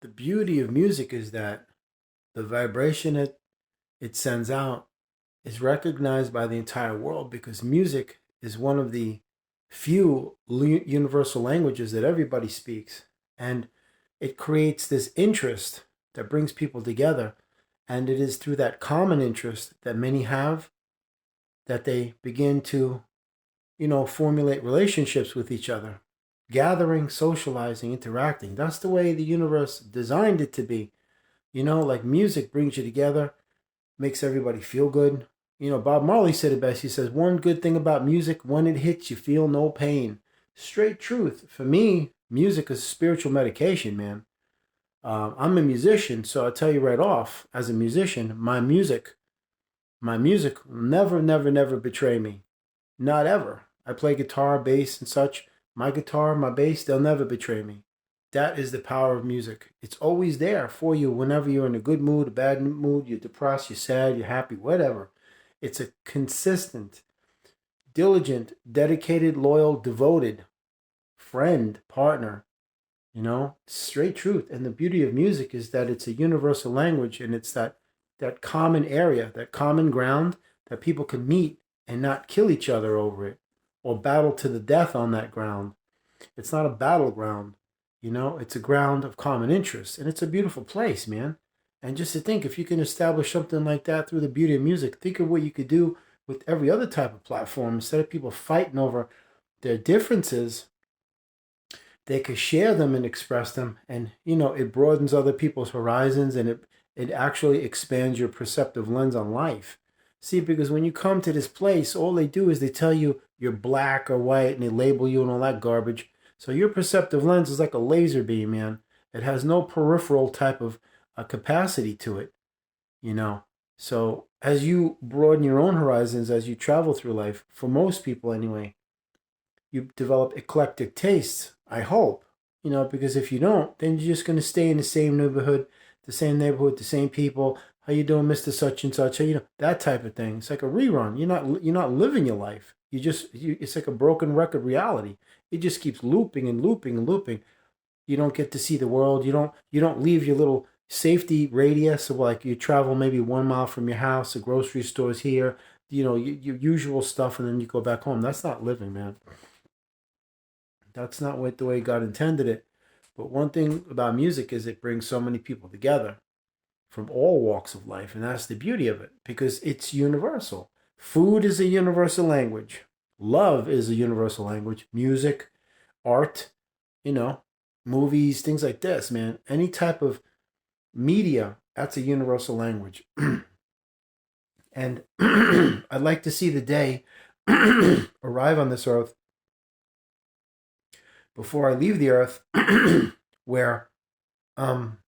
The beauty of music is that the vibration it sends out is recognized by the entire world because music is one of the few universal languages that everybody speaks. And it creates this interest that brings people together. And it is through that common interest that many have that they begin to, formulate relationships with each other, gathering, socializing, interacting. That's the way the universe designed it to be. Like music brings you together, makes everybody feel good. Bob Marley said it best. He says, one good thing about music, when it hits, you feel no pain. Straight truth. For me, music is spiritual medication, man. I'm a musician, so I'll tell you right off, as a musician, my music will never, never, never betray me. Not ever. I play guitar, bass, and such. My guitar, my bass, they'll never betray me. That is the power of music. It's always there for you whenever you're in a good mood, a bad mood, you're depressed, you're sad, you're happy, whatever. It's a consistent, diligent, dedicated, loyal, devoted friend, partner, straight truth. And the beauty of music is that it's a universal language and it's that common area, that common ground that people can meet and not kill each other over it or battle to the death on that ground. It's not a battleground, it's a ground of common interest. And it's a beautiful place, man. And just to think, if you can establish something like that through the beauty of music, think of what you could do with every other type of platform. Instead of people fighting over their differences, they could share them and express them. And, it broadens other people's horizons and it actually expands your perceptive lens on life. See, because when you come to this place, all they do is they tell you you're black or white and they label you and all that garbage. So your perceptive lens is like a laser beam, man. It has no peripheral type of capacity to it, you know. So as you broaden your own horizons as you travel through life, for most people anyway, you develop eclectic tastes, I hope. Because if you don't, then you're just going to stay in the same neighborhood, the same people. How you doing, Mister Such and Such? That type of thing. It's like a rerun. You're not living your life. It's like a broken record reality. It just keeps looping and looping and looping. You don't get to see the world. You don't leave your little safety radius of like you travel maybe 1 mile from your house. The grocery store's here. Your usual stuff, and then you go back home. That's not living, man. That's not the way God intended it. But one thing about music is it brings so many people together from all walks of life, and that's the beauty of it because it's universal. Food is a universal language. Love is a universal language. Music, art, you know, movies, things like this, man. Any type of media, that's a universal language. And I'd like to see the day arrive on this earth before I leave the earth where um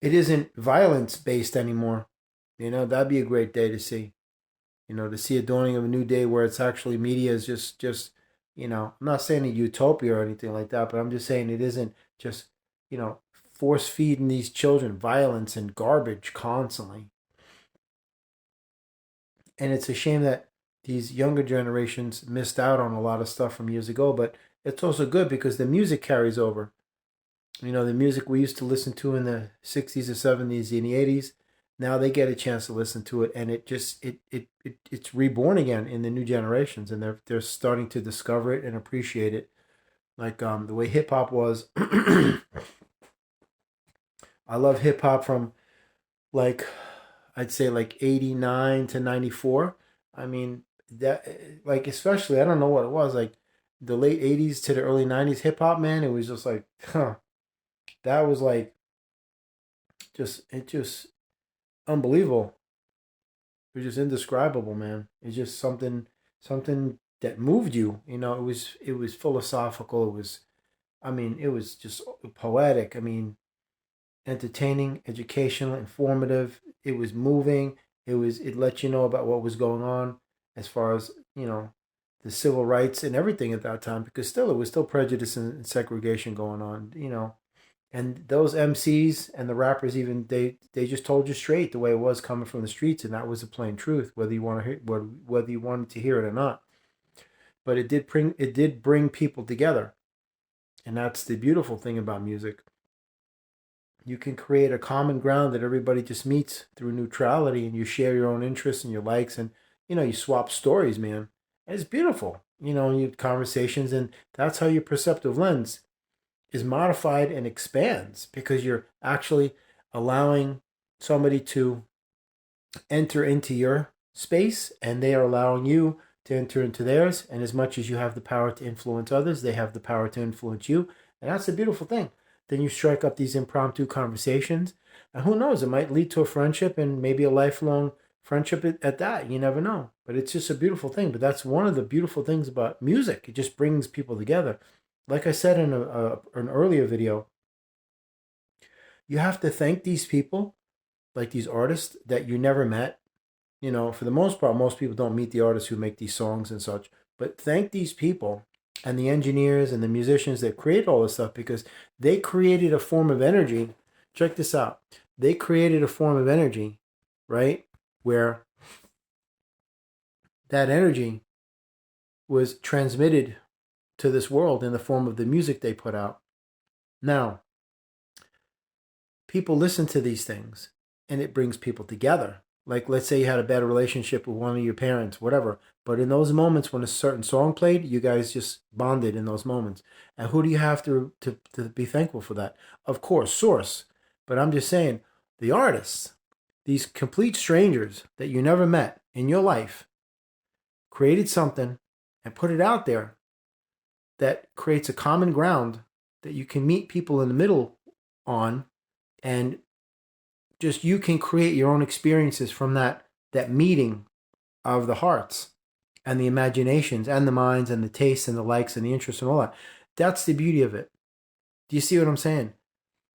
it isn't violence based anymore. That'd be a great day to see. To see a dawning of a new day where it's actually media is just I'm not saying a utopia or anything like that, but I'm just saying it isn't just, force feeding these children violence and garbage constantly. And it's a shame that these younger generations missed out on a lot of stuff from years ago, but it's also good because the music carries over. The music we used to listen to in the 60s or 70s and the 80s, now they get a chance to listen to it and it's reborn again in the new generations and they're starting to discover it and appreciate it. Like the way hip hop was. I love hip hop from like I'd say like 89 to 94. I mean, that like especially I don't know what it was like the late 80s to the early 90s hip hop, man, it was just like huh, that was like just unbelievable. It was just indescribable, man. It's just something that moved you. It was philosophical. It was just poetic. Entertaining, educational, informative. It was moving. It let you know about what was going on as far as the civil rights and everything at that time because still it was still prejudice and segregation going on. And those MCs and the rappers even they just told you straight the way it was coming from the streets, and that was the plain truth, whether you want to hear whether you wanted to hear it or not. But it did bring people together, and that's the beautiful thing about music. You can create a common ground that everybody just meets through neutrality, and you share your own interests and your likes, and you swap stories, man. And it's beautiful. You have conversations, and that's how your perceptive lens is modified and expands, because you're actually allowing somebody to enter into your space, and they are allowing you to enter into theirs. And as much as you have the power to influence others, they have the power to influence you. And that's a beautiful thing. Then you strike up these impromptu conversations, and who knows, it might lead to a friendship, and maybe a lifelong friendship at that. You never know. But it's just a beautiful thing. But that's one of the beautiful things about music. It just brings people together. Like I said in an earlier video, you have to thank these people, like these artists that you never met. For the most part, most people don't meet the artists who make these songs and such. But thank these people and the engineers and the musicians that create all this stuff, because they created a form of energy. Check this out. They created a form of energy, right? Where that energy was transmitted to this world in the form of the music they put out. Now, people listen to these things, and it brings people together. Like, let's say you had a bad relationship with one of your parents, whatever. But in those moments when a certain song played, you guys just bonded in those moments. And who do you have to be thankful for that? Of course, Source. But I'm just saying, the artists, these complete strangers that you never met in your life, created something and put it out there that creates a common ground that you can meet people in the middle on, and just you can create your own experiences from that meeting of the hearts and the imaginations and the minds and the tastes and the likes and the interests and all that. That's the beauty of it. Do you see what I'm saying?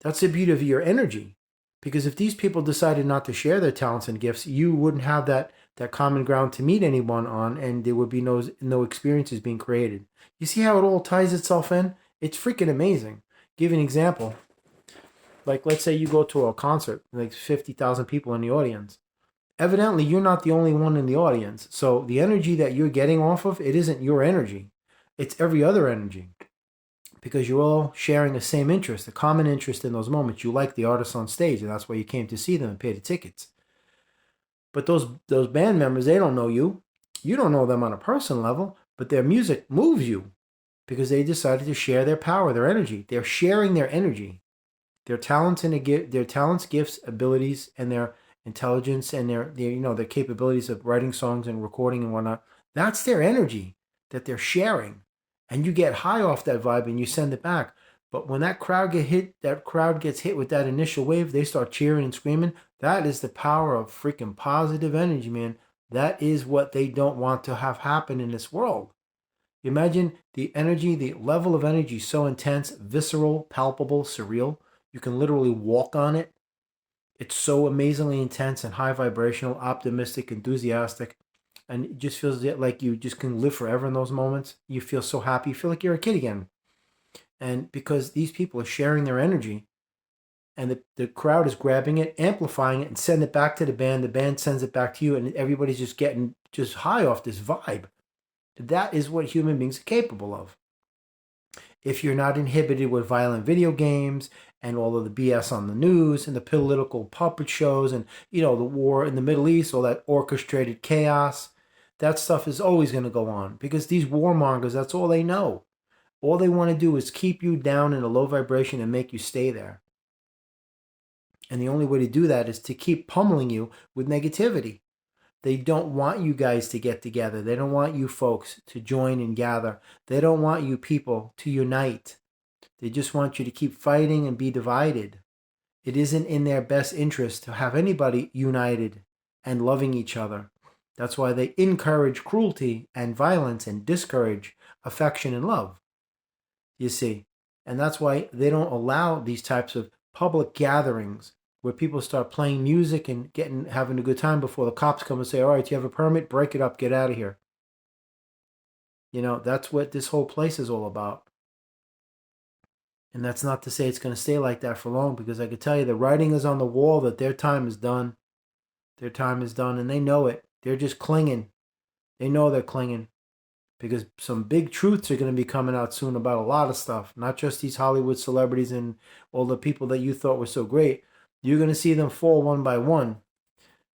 That's the beauty of your energy. Because if these people decided not to share their talents and gifts, you wouldn't have that common ground to meet anyone on, and there would be no experiences being created. You see how it all ties itself in? It's freaking amazing. Give you an example. Like, let's say you go to a concert, like 50,000 people in the audience. Evidently, you're not the only one in the audience. So the energy that you're getting off of, it isn't your energy. It's every other energy. Because you're all sharing the same interest, a common interest in those moments. You like the artists on stage, and that's why you came to see them and pay the tickets. But those band members, they don't know you. You don't know them on a personal level, but their music moves you because they decided to share their power, their energy. They're sharing their energy, their talents their talents, gifts, abilities, and their intelligence, and their capabilities of writing songs and recording and whatnot. That's their energy that they're sharing. And you get high off that vibe and you send it back. But when that crowd gets hit with that initial wave, they start cheering and screaming. That is the power of freaking positive energy, man. That is what they don't want to have happen in this world. Imagine the energy, the level of energy so intense, visceral, palpable, surreal. You can literally walk on it. It's so amazingly intense and high vibrational, optimistic, enthusiastic. And it just feels like you just can live forever in those moments. You feel so happy. You feel like you're a kid again. And because these people are sharing their energy, and the crowd is grabbing it, amplifying it, and send it back to the band sends it back to you, and everybody's just getting just high off this vibe. That is what human beings are capable of. If you're not inhibited with violent video games and all of the BS on the news and the political puppet shows and, the war in the Middle East, all that orchestrated chaos, that stuff is always going to go on, because these warmongers, that's all they know. All they want to do is keep you down in a low vibration and make you stay there. And the only way to do that is to keep pummeling you with negativity. They don't want you guys to get together. They don't want you folks to join and gather. They don't want you people to unite. They just want you to keep fighting and be divided. It isn't in their best interest to have anybody united and loving each other. That's why they encourage cruelty and violence and discourage affection and love. You see, and that's why they don't allow these types of public gatherings where people start playing music and having a good time before the cops come and say, all right, do you have a permit? Break it up, get out of here. That's what this whole place is all about. And that's not to say it's going to stay like that for long, because I can tell you the writing is on the wall that their time is done. Their time is done, and they know it. They're just clinging. They know they're clinging. because some big truths are going to be coming out soon about a lot of stuff, not just these Hollywood celebrities and all the people that you thought were so great. You're going to see them fall one by one.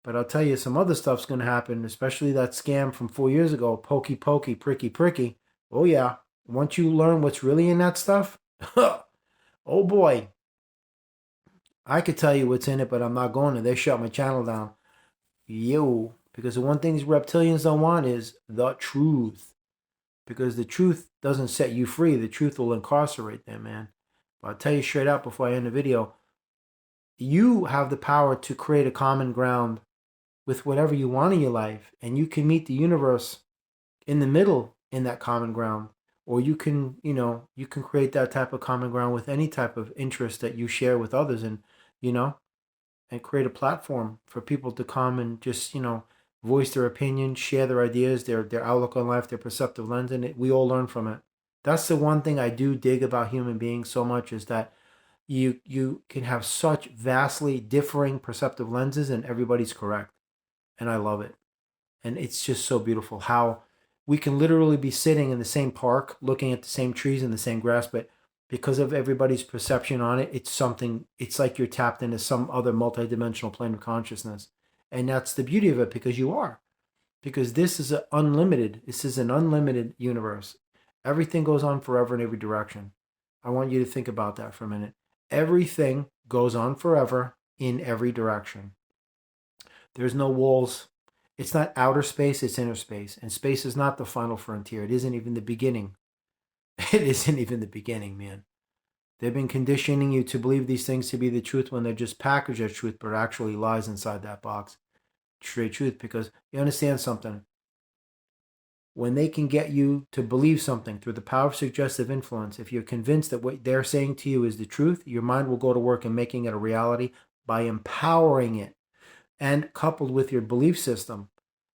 But I'll tell you, some other stuff's going to happen, especially that scam from 4 years ago, pokey pokey, pricky pricky. Oh, yeah. Once you learn what's really in that stuff, oh boy, I could tell you what's in it, but I'm not going to. They shut my channel down. Yo, because the one thing these reptilians don't want is the truth. Because the truth doesn't set you free. The truth will incarcerate them, man. But I'll tell you straight out before I end the video, you have the power to create a common ground with whatever you want in your life. And you can meet the universe in the middle in that common ground. Or you can, you can create that type of common ground with any type of interest that you share with others. And, and create a platform for people to come and just, voice their opinion, share their ideas, their outlook on life, their perceptive lens, and we all learn from it. That's the one thing I do dig about human beings so much, is that you can have such vastly differing perceptive lenses and everybody's correct. And I love it. And it's just so beautiful how we can literally be sitting in the same park, looking at the same trees and the same grass, but because of everybody's perception on it, it's like you're tapped into some other multidimensional plane of consciousness. And that's the beauty of it, because you are. Because this is an unlimited universe. Everything goes on forever in every direction. I want you to think about that for a minute. Everything goes on forever in every direction. There's no walls. It's not outer space, it's inner space. And space is not the final frontier. It isn't even the beginning. It isn't even the beginning, man. They've been conditioning you to believe these things to be the truth when they're just packaged as truth, but actually lies inside that box. Straight truth, because you understand something. When they can get you to believe something through the power of suggestive influence, if you're convinced that what they're saying to you is the truth, your mind will go to work in making it a reality by empowering it. And coupled with your belief system,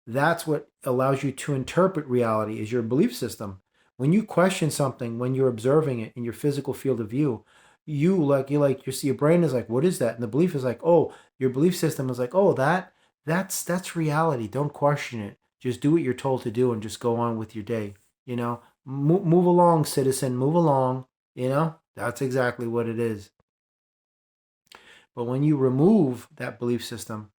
that's what allows you to interpret reality, is your belief system. When you question something, when you're observing it in your physical field of view, you see your brain is like, what is that? And the belief is like, oh, your belief system is like, oh, that's reality. Don't question it. Just do what you're told to do and just go on with your day. Move along, citizen, move along. That's exactly what it is. But when you remove that belief system,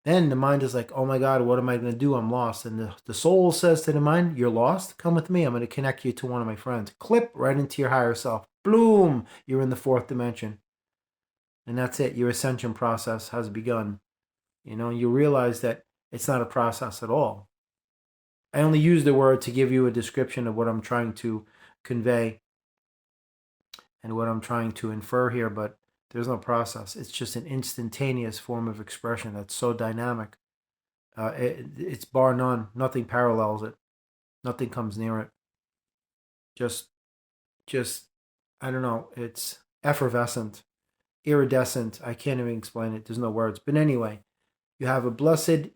then the mind is like, oh my God, what am I going to do? I'm lost. And the soul says to the mind, you're lost? Come with me. I'm going to connect you to one of my friends. Clip right into your higher self. Bloom. You're in the fourth dimension. And that's it. Your ascension process has begun. You realize that it's not a process at all. I only use the word to give you a description of what I'm trying to convey and what I'm trying to infer here, but there's no process. It's just an instantaneous form of expression that's so dynamic. It's bar none. Nothing parallels it. Nothing comes near it. Just, I don't know. It's effervescent, iridescent. I can't even explain it. There's no words. But anyway, you have a blessed,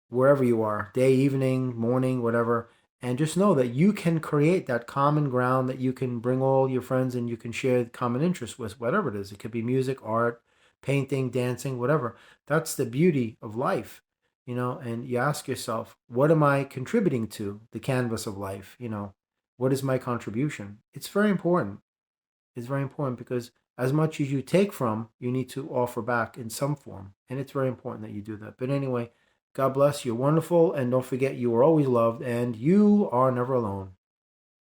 wherever you are, day, evening, morning, whatever. And just know that you can create that common ground, that you can bring all your friends and you can share common interests with, whatever it is. It could be music, art, painting, dancing, whatever. That's the beauty of life, and you ask yourself, what am I contributing to the canvas of life? What is my contribution? It's very important. It's very important because as much as you take from, you need to offer back in some form. And it's very important that you do that. But anyway, God bless you. Wonderful. And don't forget, you are always loved and you are never alone.